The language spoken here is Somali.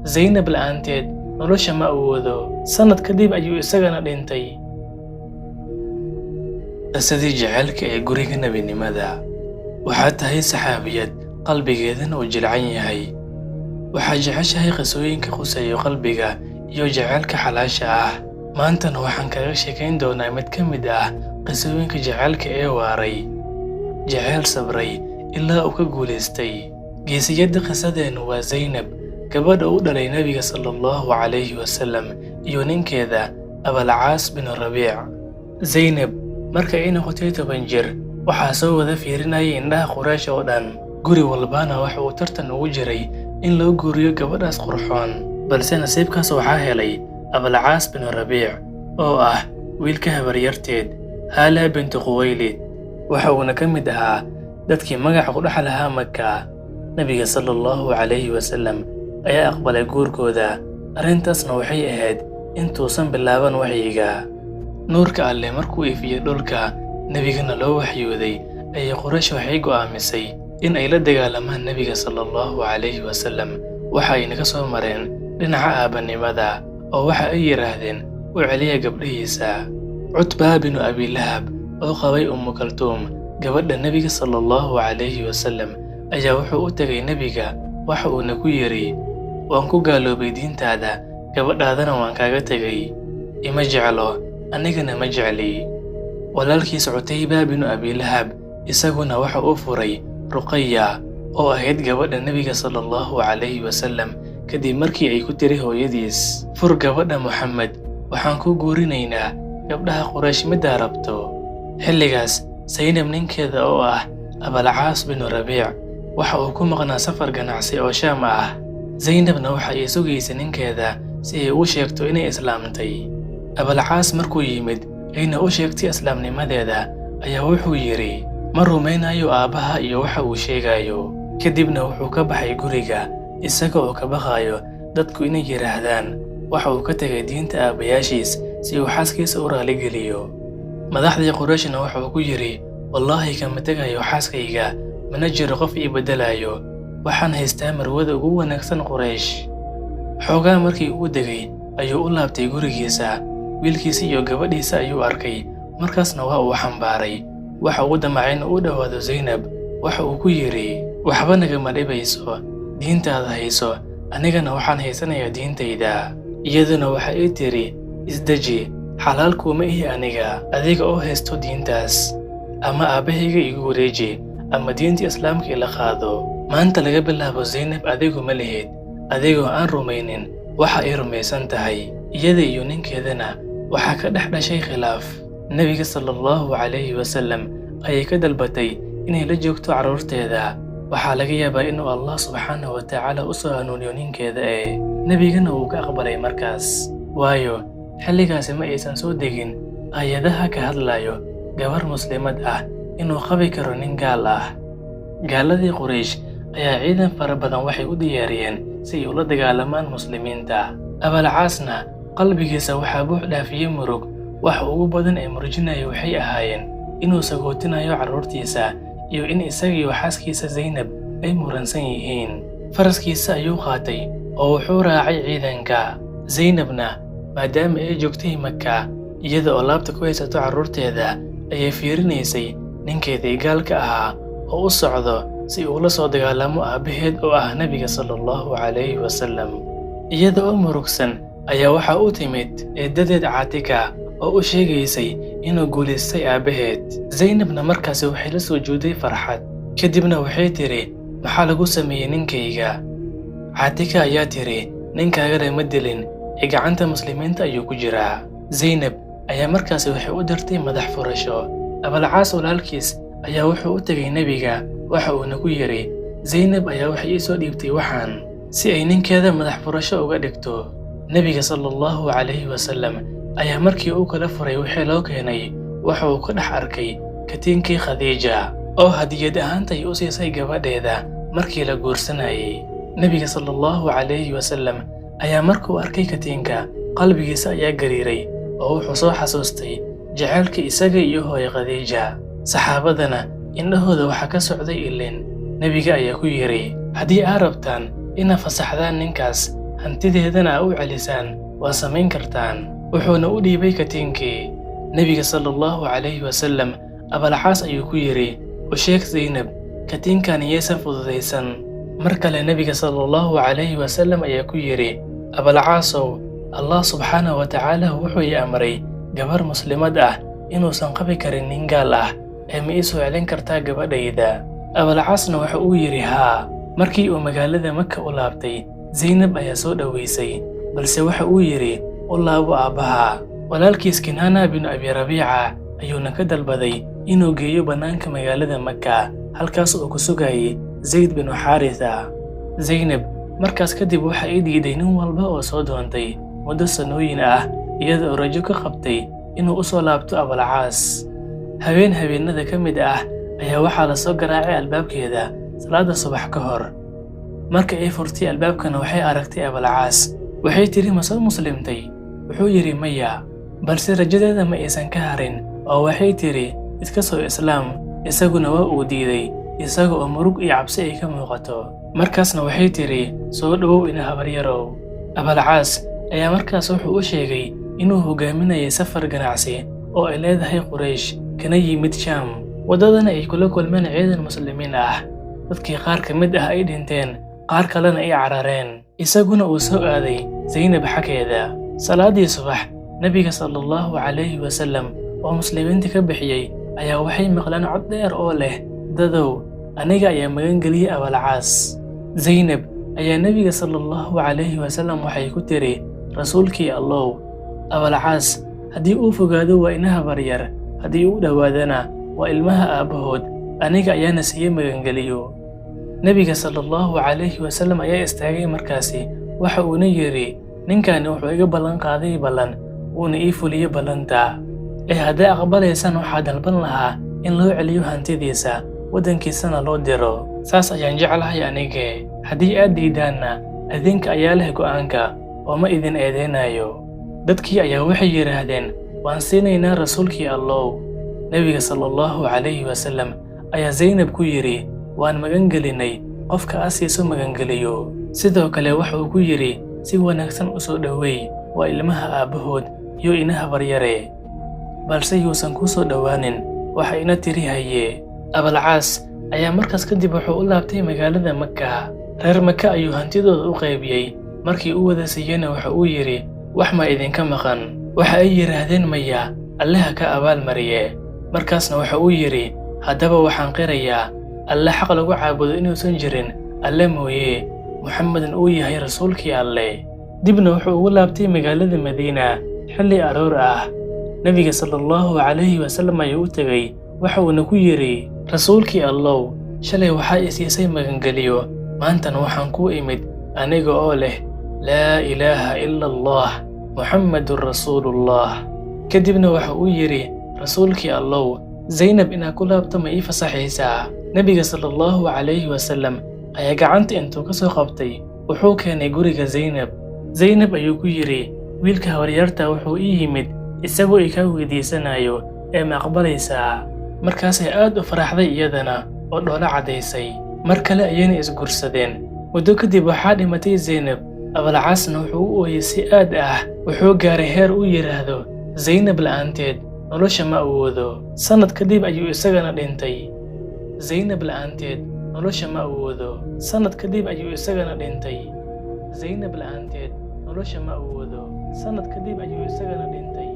Zaynab la'aanteed nolosha ma awoodo. Sanad kadib ayuu isagana dhintay. Qisadii jacaylka ee guriga nebinimada. Waxaad tahay saxaabiyad qalbigeedana uu jilcan yahay. Waxaad jeceshahay qisooyinka quseeyo qalbiga iyo jacaylka xalaasha ah. Maantana waxaan kaga sheekayn doonaa mid ka mid ah qisooyinka jacaylka ee waaray. Jacayl sabray ilaa uu ka guulaystay. Geesiyadda qisadeenu waa Zaynab, gabadha u dhalay Nabiga sallallahu alayhi wasallam iyo ninkeeda Abalcaas bin Rabiic. Zaynab marka ay noqotay 10 jir waxaa soo wada fiirinayay indhaha Quraysh oo dhan. Guri walbana waxa uu tartan ugu jiray in loo guuriyo gabadhaas qurxoon. Balse nasiibkaas waxaa helay Abalcaas bin Rabiic oo ah wiilka habaryarteed Hala bint Khuwaylid. Waxa uuna ka mid ahaa dadkii magaca ku dhaxal lahaa Makka. Nabiga sallallahu alayhi wasallam ayaa aqbalay guurkooda. Arrintaasna waxay ahayd intuusan bilaaban waxyiga. Nuurka Alle markuu ifiyay dhulka, nabigana loo waxyooday, ayay Quraysh waxay go'aamisay in ay la dagaalamaan Nabiga sallallahu alayhi wasallam. Waxa ay naga soo mareen dhinaca aabanimada oo waxa ay yiraahdeen u celiya gabdhihiisa. Cutbah bin Abi Lahab oo qabay Kaltuum, gabadha Nabiga sallallahu alayhi wasallam, ayaa wuxuu u tagay Nabiga. Waxa uu ku yiri, waan ku gaaloobay diintaada, gabadhaadana waan kaaga tagay. Ima jeclo, anigana ma jecli. Walaalkiis Cutayba bin Abi Lahab isaguna waxa uu furay Ruqayya oo ahayd gabadha Nabiga sallallahu alayhi wasallam. Kadib markii ay ku tiri hooyadiis, fur gabadha Muhammad, waxaan ku guurinaynaa gabdhaha Quraysh midda rabto. Xilligaas Zaynab ninkeeda oo ah Abalcaas bin Rabiic waxa uu ku maqnaa safar ganacsi oo Shaam ah. Zaynabna waxa ay sugaysay ninkeeda si ay u sheegto inay islaamtay. Abalcaas markuu yimid ayna u sheegtay islaamnimadeeda ayaa wuxuu yiri, ma rumaynayo aabaha iyo waxa uu sheegayo. Kadibna wuxuu ka baxay guriga isaga oo ka baqayo dadku inay yiraahdaan waxa uu ka tagay diinta aabayaashiis si uu xaaskiisa u raali geliyo. Madaxdii Qurayshna waxa uu ku yiri, wallahi kama tagayo xaaskayga, mana jiro qof ii bedelayo. Waxaan haystaa marwada ugu wanaagsan Quraysh. Xoogaa markii uu degay ayuu u laabtay gurigiisa. Wiilkiisa iyo gabadhiisa ayuu arkay, markaasna waa uu xambaaray. Waxa uu damacay inuu u dhawaado Zaynab. Waxa uu ku yiri, waxba nagama dhibayso, diintaada hayso, anigana waxaan haysanayaa diintayda. Iyaduna waxa ay tiri, isdaji, xalaal kuma ihi aniga, adiga oo haysto diintaas. Ama aabahayga igu wareeji, ama diinta islaamka ila qaado. Maanta laga bilaabo Zaynab adigu ma lihid, adigoo aan rumaynin waxa ay rumaysan tahay. Iyada iyo ninkeedana waxaa ka dhex dhashay khilaaf. Nabiga sallallahu alayhi wasallam ayay ka dalbatay inay la joogto carruurteeda. Waxaa laga yaabaa inuu Allah subxaanahu wa tacaala u soo hanuuniyo ninkeeda Nabigana wuu ka aqbalay markaas. Waayo xilligaasi ma aysan soo degin aayadaha ka hadlayo gabar muslimad ah inuu qabi karo nin gaal ah. Gaaladii Quraysh ayaa ciidan fara badan waxay u diyaariyeen si ay ula dagaalamaan muslimiinta. Abalcaasna qalbigiisa waxaa buux dhaafiyay murug. Waxa ugu badan ee murjinaya waxay ahaayeen inuu sagootinayo carruurtiisa iyo in isaga iyo xaaskiisa Zaynab ay muransan yihiin. Faraskiisa ayuu qaatay oo wuxuu raacay ciidanka. Zaynabna maadaama ay joogtay Makka, iyada oo laabta ku haysato carruurteeda, ayay fiirinaysay ninkeedii gaalka ahaa oo u socdo si uu la soo dagaalamo aabaheed oo ah Nabiga sallallahu alayhi wasallam. Iyada oo murugsan ayaa waxa u timid eedadeed Caatika oo u sheegaysay inuu guulaystay aabaheed. Zaynabna markaasi waxay la soo juuday farxad. Kadibna waxay tiri, maxaa lagu sameeyay ninkayga? Caatika ayaa tiri, ninkaaga ma dilin, ee gacanta muslimiinta ayuu ku jiraa. Zaynab ayaa markaasi waxay u dirtay madax furasho. Abalcaas walaalkiis ayaa wuxuu u tagay Nabiga. Waxa uuna ku yiri, Zaynab ayaa waxay ii soo dhiibtay waxaan si ay ninkeeda madax furasho uga dhigto. Nabiga sallallahu alayhi wasallam ayaa markii uu kala furay wixii loo keenay, waxa uu ka dhex arkay katiinkii Khadiija oo hadiyad ahaantay u siisay gabadheeda markii la guursanayay. Nabiga sallallahu alayhi wasallam ayaa markuu arkay katiinka, qalbigiisa ayaa gariiray oo wuxuu soo xasuustay jacaylka isaga iyo hooyo Khadiija. Saxaabadana indhahooda waxa ka socday ilin. Nabiga ayaa ku yiri, haddii aad rabtaan ina fasaxdaan ninkaas, hantideedana u celisaan waa samayn kartaan. Wuxuuna u dhiibay katiinkii. Nebiga sallallahu calayhi wasallam Abalcaas ayuu ku yidhi, u sheeg Zaynab, katiinkan iyaysan fududaysan. Mar kale Nebiga sallallahu calayhi wasallam ayaa ku yidhi, Abalcaasow, Allah subxaanahu wa tacaala wuxuu ii amray gabar muslimad ah inuusan qabi karin nin gaal ah, ee ma ii soo celin kartaa gabadhayda? Abalcaasna waxa uu yidhi haa. Markii uu magaalada Maka u laabtay, Zaynab ayaa soo dhoweysay, balse waxa uu yidhi u laabo aabbaha. Walaalkiis Kinaana bin Abi Rabiica ayuuna ka dalbaday inuu geeyo bannaanka magaalada Maka, halkaas oo ku sugayay Zayd bin Xaaritha. Zaynab markaas kadib waxa ay diiday nin walba oo soo doontay muddo sanooyin ah, iyada oo rajo ka qabtay inuu u soo laabto Abalcaas. Habeenada ka mid ah ayaa waxaa la soo garaacay albaabkeeda salaada subax ka hor. Marka ay furtay albaabkana waxay aragtay Abalcaas. Waxay tiri ma soo muslimtay? Wuxuu yidhi maya, balse rajadeeda ma aysan ka harin oo waxay tiri iska soo islaam. Isaguna waa uu diiday, isaga oo murug iyo cabsi ay ka muuqato. Markaasna waxay tiri soo dhowow ina habaryarow. Abalcaas ayaa markaas wuxuu u sheegay inuu hogaaminayay safar ganacsi oo ay leedahay Quraysh, kana yimid Shaam. Waddadana ay kula kulmeen ciidan muslimiin ah. Dadkii qaar ka mid ah ay dhinteen, qaar kalena ay carareen. Isaguna uu soo aaday Zaynab xaggeeda. Salaadii subax, Nebiga sallallahu calayhi wasallam oo muslimiinta ka bixiyay ayaa waxay maqleen cod dheer oo leh, dadow, aniga ayaa magan geliyay Abalcaas. Zaynab ayaa Nebiga sallallahu calayhi wasallam waxay ku tiri, rasuulkii Allow, Abalcaas haddii uu fogaado waa ina habaryar, haddii uu dhowaadana waa ilmaha aabbahood, aniga ayaana siiyey magangeliyo. Nebiga sallallahu calayhi wasallam ayaa istaagay markaasi, waxa uuna yidhi, ninkani wuxuu iga ballan qaaday ballan, wuuna ii fuliyey ballanta. Hadday aqbalaysaan waxaa dalban lahaa in loo celiyo hantidiisa, waddankiisana loo diro. Saas ayaan jeclahay anige. Haddii aad diidaanna, idinka ayaa leh go'aanka oo ma idin eedeynayo. Dadkii ayaa waxay yidhaahdeen, waan siinaynaa rasuulkii Allow. Nebiga sallallahu calayhi wasallam ayaa Zaynab ku yidhi, waan magan gelinay qofka aad siiso magangeliyo. Sidoo kale waxa uu ku yidhi, si wanaagsan u soo dhoweey, waa ilmaha aabbahood iyo ina habaryare, balse yuusan ku soo dhowaanin, waxa ina tiri haye. Abalcaas ayaa markaas kadib wuxuu u laabtay magaalada Maka. Reer Maka ayuu hantidooda u qaybiyey. Markii uu wada siiyeyna waxa uu yidhi, wax ma idinka maqan? Waxa ay yidhaahdeen maya, Alle ha ka abaalmariye. Markaasna waxa uu yidhi, haddaba waxaan qirayaa Alle xaq lagu caabudo inuusan jirin Alle mooye, Muxammadin uu yahay rasuulkii Alle. Dibna wuxuu ugu laabtay magaalada Madiina xilli aroor ah. Nebiga sallallahu calayhi wasallam ayuu u tegay, waxa uuna ku yidhi, rasuulkii Allow, shalay waxaa i siisay magangeliyo, maantana waxaan kuu imid aniga oo leh laa ilaaha ila Allah, Muxammadun rasuulullah. Kadibna waxa uu yidhi, rasuulkii Allow, Zaynab inaa ku laabto ma ii fasaxaysaa? Nebiga sallallahu calayhi wasallam ayaa gacanta intuu ka soo qabtay wuxuu keenay guriga Zaynab. Zaynab ayuu ku yidhi, wiilka habaryarta wuxuu ii yimid isagoo i kaa weydiisanayo, ee ma aqbalaysaa? Markaasay aad u faraxday iyadana oo dhoola caddaysay. Mar kale ayayna isgursadeen. Muddo kadib waxaa dhimatay Zaynab. Abalcaasna wuxuu u ooyey si aad ah. Wuxuu gaaray heer uu yidhaahdo, Zaynab la'aanteed nolosha ma awoodo. Sanad kadib ayuu isagana dhintay. Zaynab la'aanteed nolosha ma awoodo. Sanad kadib ayuu isagana dhintay. Zaynab la'aanteed nolosha ma awoodo. Sanad kadib ayuu isagana dhintay.